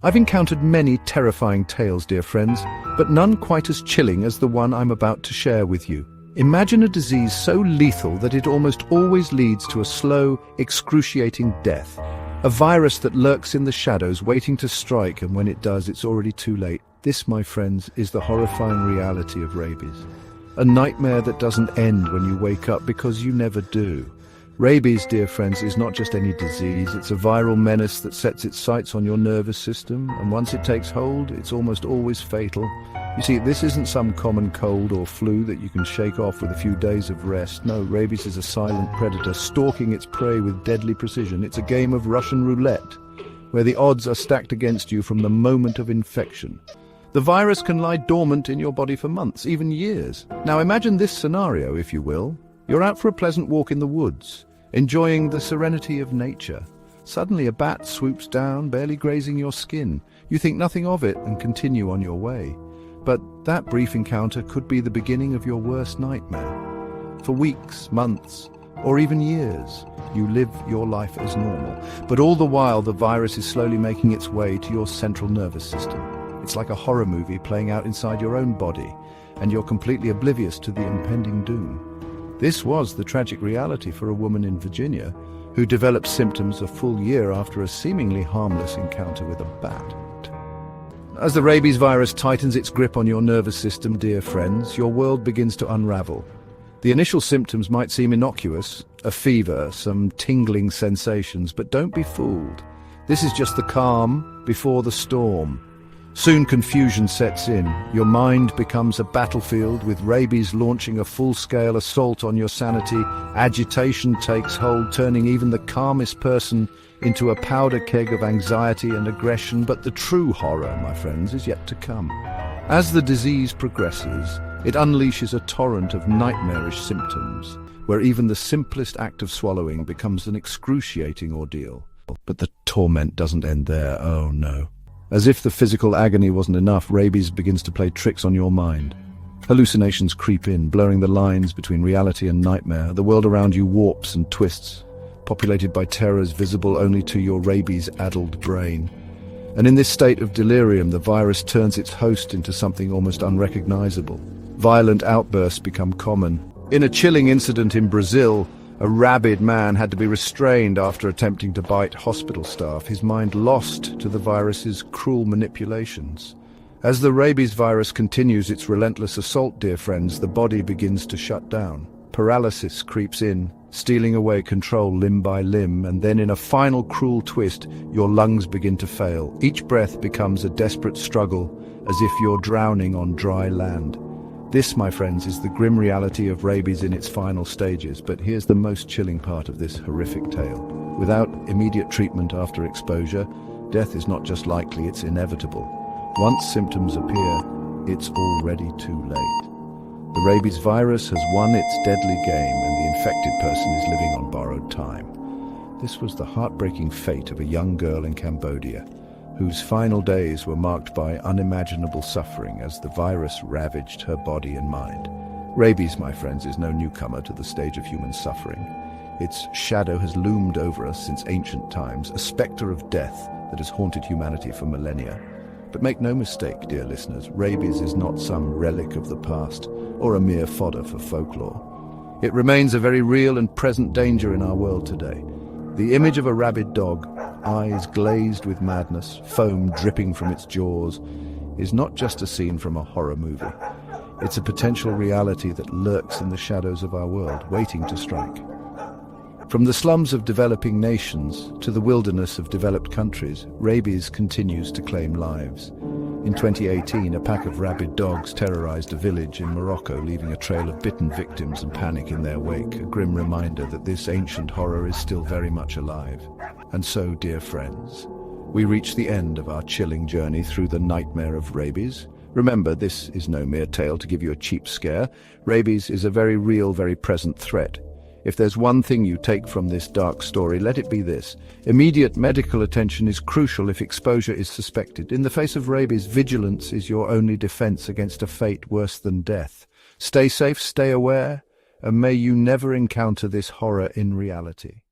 I've encountered many terrifying tales, dear friends, but none quite as chilling as the one I'm about to share with you. Imagine a disease so lethal that it almost always leads to a slow, excruciating death. A virus that lurks in the shadows, waiting to strike, and when it does, it's already too late. This, my friends, is the horrifying reality of rabies. A nightmare that doesn't end when you wake up, because you never do. Rabies, dear friends, is not just any disease. It's a viral menace that sets its sights on your nervous system, and once it takes hold, it's almost always fatal. You see, this isn't some common cold or flu that you can shake off with a few days of rest. No, rabies is a silent predator, stalking its prey with deadly precision. It's a game of Russian roulette, where the odds are stacked against you from the moment of infection. The virus can lie dormant in your body for months, even years. Now imagine this scenario, if you will. You're out for a pleasant walk in the woods, enjoying the serenity of nature. Suddenly a bat swoops down, barely grazing your skin. You think nothing of it and continue on your way. But that brief encounter could be the beginning of your worst nightmare. For weeks, months, or even years, you live your life as normal. But all the while, the virus is slowly making its way to your central nervous system. It's like a horror movie playing out inside your own body, and you're completely oblivious to the impending doom. This was the tragic reality for a woman in Virginia who developed symptoms a full year after a seemingly harmless encounter with a bat. As the rabies virus tightens its grip on your nervous system, dear friends, your world begins to unravel. The initial symptoms might seem innocuous, a fever, some tingling sensations, but don't be fooled. This is just the calm before the storm. Soon confusion sets in. Your mind becomes a battlefield, with rabies launching a full-scale assault on your sanity. Agitation takes hold, turning even the calmest person into a powder keg of anxiety and aggression. But the true horror, my friends, is yet to come. As the disease progresses, it unleashes a torrent of nightmarish symptoms, where even the simplest act of swallowing becomes an excruciating ordeal. But the torment doesn't end there, oh no. As if the physical agony wasn't enough, rabies begins to play tricks on your mind. Hallucinations creep in, blurring the lines between reality and nightmare. The world around you warps and twists, populated by terrors visible only to your rabies-addled brain. And in this state of delirium, the virus turns its host into something almost unrecognizable. Violent outbursts become common. In a chilling incident in Brazil, a rabid man had to be restrained after attempting to bite hospital staff, his mind lost to the virus's cruel manipulations. As the rabies virus continues its relentless assault, dear friends, the body begins to shut down. Paralysis creeps in, stealing away control limb by limb, and then in a final cruel twist, your lungs begin to fail. Each breath becomes a desperate struggle, as if you're drowning on dry land. This, my friends, is the grim reality of rabies in its final stages, but here's the most chilling part of this horrific tale. Without immediate treatment after exposure, death is not just likely, it's inevitable. Once symptoms appear, it's already too late. The rabies virus has won its deadly game, and the infected person is living on borrowed time. This was the heartbreaking fate of a young girl in Cambodia, whose final days were marked by unimaginable suffering as the virus ravaged her body and mind. Rabies, my friends, is no newcomer to the stage of human suffering. Its shadow has loomed over us since ancient times, a specter of death that has haunted humanity for millennia. But make no mistake, dear listeners, rabies is not some relic of the past or a mere fodder for folklore. It remains a very real and present danger in our world today. The image of a rabid dog, eyes glazed with madness, foam dripping from its jaws, is not just a scene from a horror movie. It's a potential reality that lurks in the shadows of our world, waiting to strike. From the slums of developing nations to the wilderness of developed countries, rabies continues to claim lives. In 2018, a pack of rabid dogs terrorized a village in Morocco, leaving a trail of bitten victims and panic in their wake, a grim reminder that this ancient horror is still very much alive. And so, dear friends, we reach the end of our chilling journey through the nightmare of rabies. Remember, this is no mere tale to give you a cheap scare. Rabies is a very real, very present threat. If there's one thing you take from this dark story, let it be this. Immediate medical attention is crucial if exposure is suspected. In the face of rabies, vigilance is your only defense against a fate worse than death. Stay safe, stay aware, and may you never encounter this horror in reality.